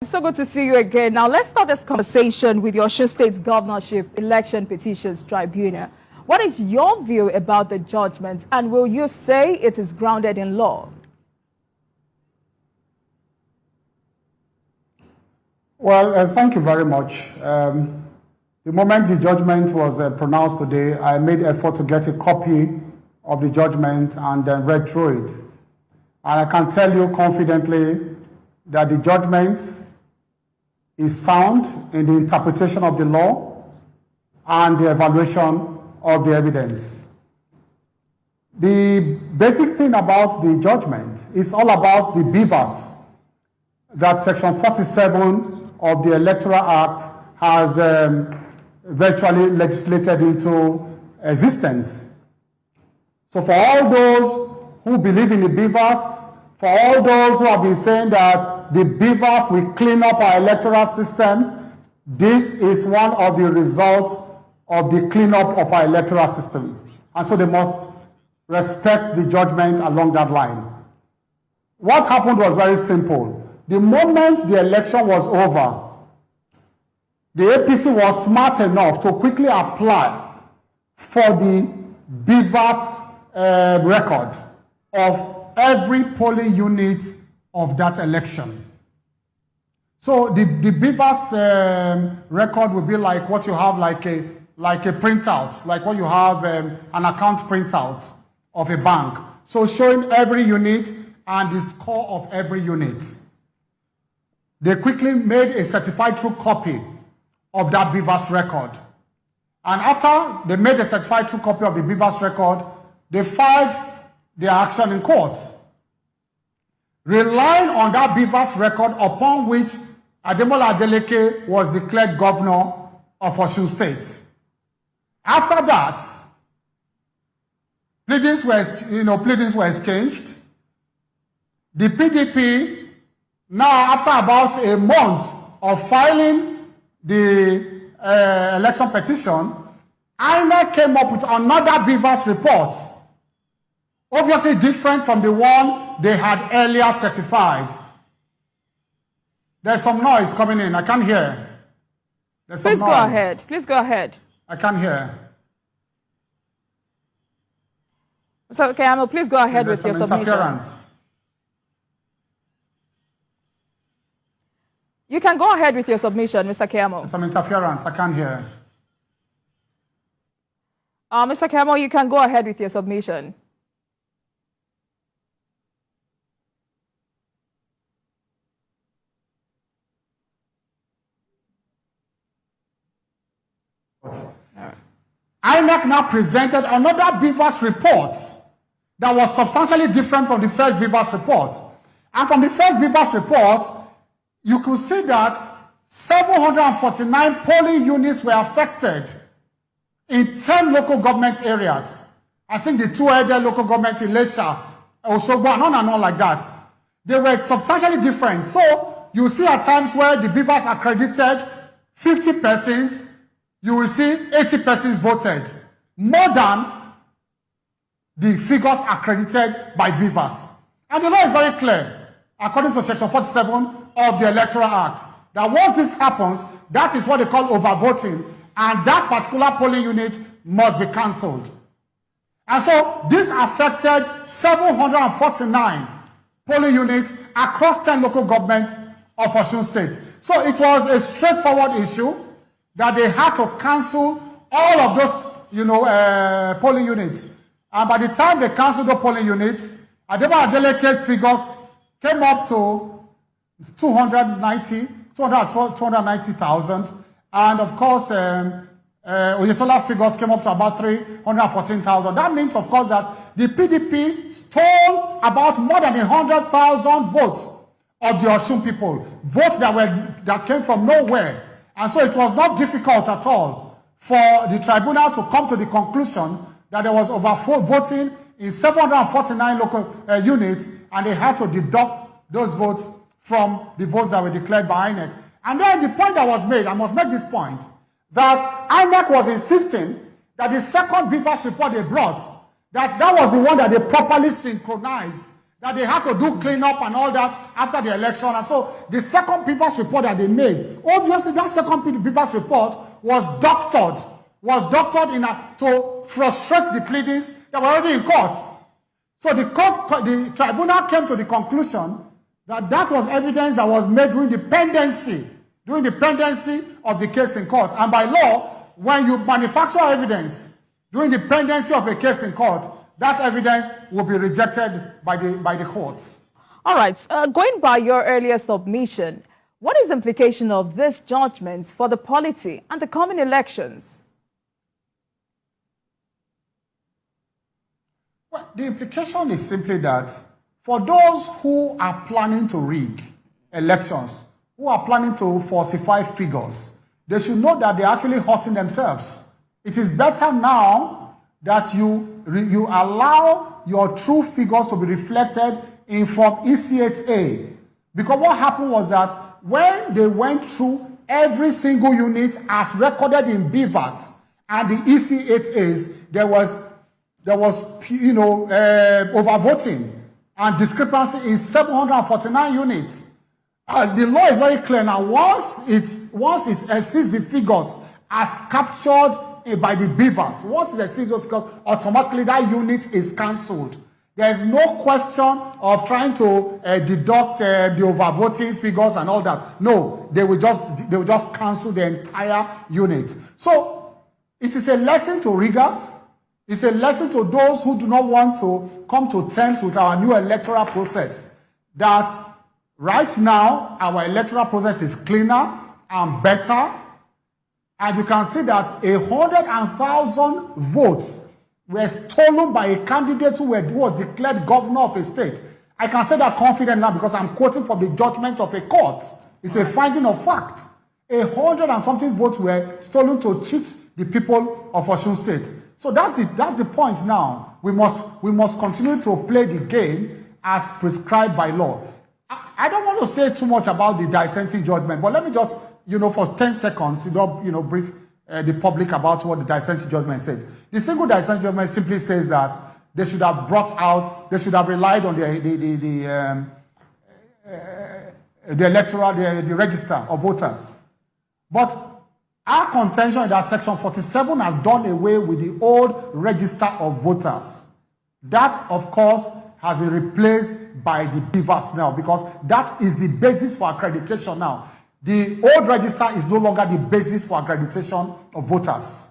So good to see you again. Now, let's start this conversation with your Osun State's Governorship Election Petitions Tribunal. What is your view about the judgment, and will you say it is grounded in law? Well, thank you very much. The moment the judgment was pronounced today, I made effort to get a copy of the judgment and then read through it. And I can tell you confidently that the judgment is sound in the interpretation of the law and the evaluation of the evidence. The basic thing about the judgment is all about the beavers that Section 47 of the Electoral Act has virtually legislated into existence. So for all those who believe in the beavers, for all those who have been saying that the beavers will clean up our electoral system, this is one of the results of the cleanup of our electoral system. And so they must respect the judgment along that line. What happened was very simple. The moment the election was over, the APC was smart enough to quickly apply for the beavers record of every polling unit of that election. So the beavers record will be like what you have, like a printout, like what you have an account printout of a bank. So showing every unit and the score of every unit. They quickly made a certified true copy of that beavers record. And after they made a certified true copy of the beavers record, they filed their action in court, relying on that beavers record upon which Ademola Adeleke was declared governor of Osun State. After that, pleadings were exchanged. The PDP, now after about a month of filing the election petition, INEC came up with another beavers report, obviously different from the one they had earlier certified. There's some noise coming in. I can't hear. Please go ahead. Please go ahead. I can't hear. So, Kayamo, please go ahead with your submission. You can go ahead with your submission, Mr. Kayamo. There's some interference. I can't hear. Mr. Kayamo, you can go ahead with your submission. INEC now presented another beavers report that was substantially different from the first beavers report. And from the first beavers report, you could see that 749 polling units were affected in 10 local government areas. I think the two other local governments in Lesha, Osogbo, and on like that. They were substantially different. So you see at times where the beavers accredited 50 persons, you will see 80 persons voted, more than the figures accredited by beavers. And the law is very clear, according to Section 47 of the Electoral Act, that once this happens, that is what they call overvoting, and that particular polling unit must be cancelled. And so this affected 749 polling units across 10 local governments of Osun State. So it was a straightforward issue that they had to cancel all of those, polling units. And by the time they canceled the polling units, Ademola Adeleke's figures came up to 290,000. And of course, Oyetola's figures came up to about 314,000. That means, of course, that the PDP stole about more than 100,000 votes of the Osun people. Votes that came from nowhere. And so it was not difficult at all for the tribunal to come to the conclusion that there was overvoting in 749 local units, and they had to deduct those votes from the votes that were declared by INEC. And then the point that was made, I must make this point, that INEC was insisting that the second beavers report they brought, that was the one that they properly synchronized that they had to do cleanup and all that after the election. And so the second people's report that they made, obviously that second people's report was doctored to frustrate the pleadings that were already in court. So the tribunal came to the conclusion that that was evidence that was made during the pendency of the case in court. And by law, when you manufacture evidence during the pendency of a case in court, that evidence will be rejected by the courts. All right. Going by your earlier submission, what is the implication of this judgment for the polity and the coming elections? Well, the implication is simply that for those who are planning to rig elections, who are planning to falsify figures, they should know that they're actually hurting themselves. It is better now that you allow your true figures to be reflected in Form EC8A. Because what happened was that when they went through every single unit as recorded in Beavers and the EC8As, there was overvoting and discrepancy in 749 units. The law is very clear now. Once it exceeds the figures as captured by the Beavers, once it exceeds the figures, automatically that unit is cancelled. There is no question of trying to deduct the overvoting figures and all that. No, they will just cancel the entire unit. So it is a lesson to riggers. It's a lesson to those who do not want to come to terms with our new electoral process, that right now our electoral process is cleaner and better. And you can see that 100,000 votes were stolen by a candidate who was declared governor of a state. I can say that confidently now because I'm quoting from the judgment of a court. It's a finding of fact. 100 and something votes were stolen to cheat the people of Osun State. So that's the point now. We must continue to play the game as prescribed by law. I don't want to say too much about the dissenting judgment, but let me just, for 10 seconds, brief the public about what the dissenting judgment says. The single dissenting judgment simply says that they should have relied on the electoral, the register of voters. But our contention is that Section 47 has done away with the old register of voters. That, of course, has been replaced by the Beavers now, because that is the basis for accreditation now. The old register is no longer the basis for accreditation of voters.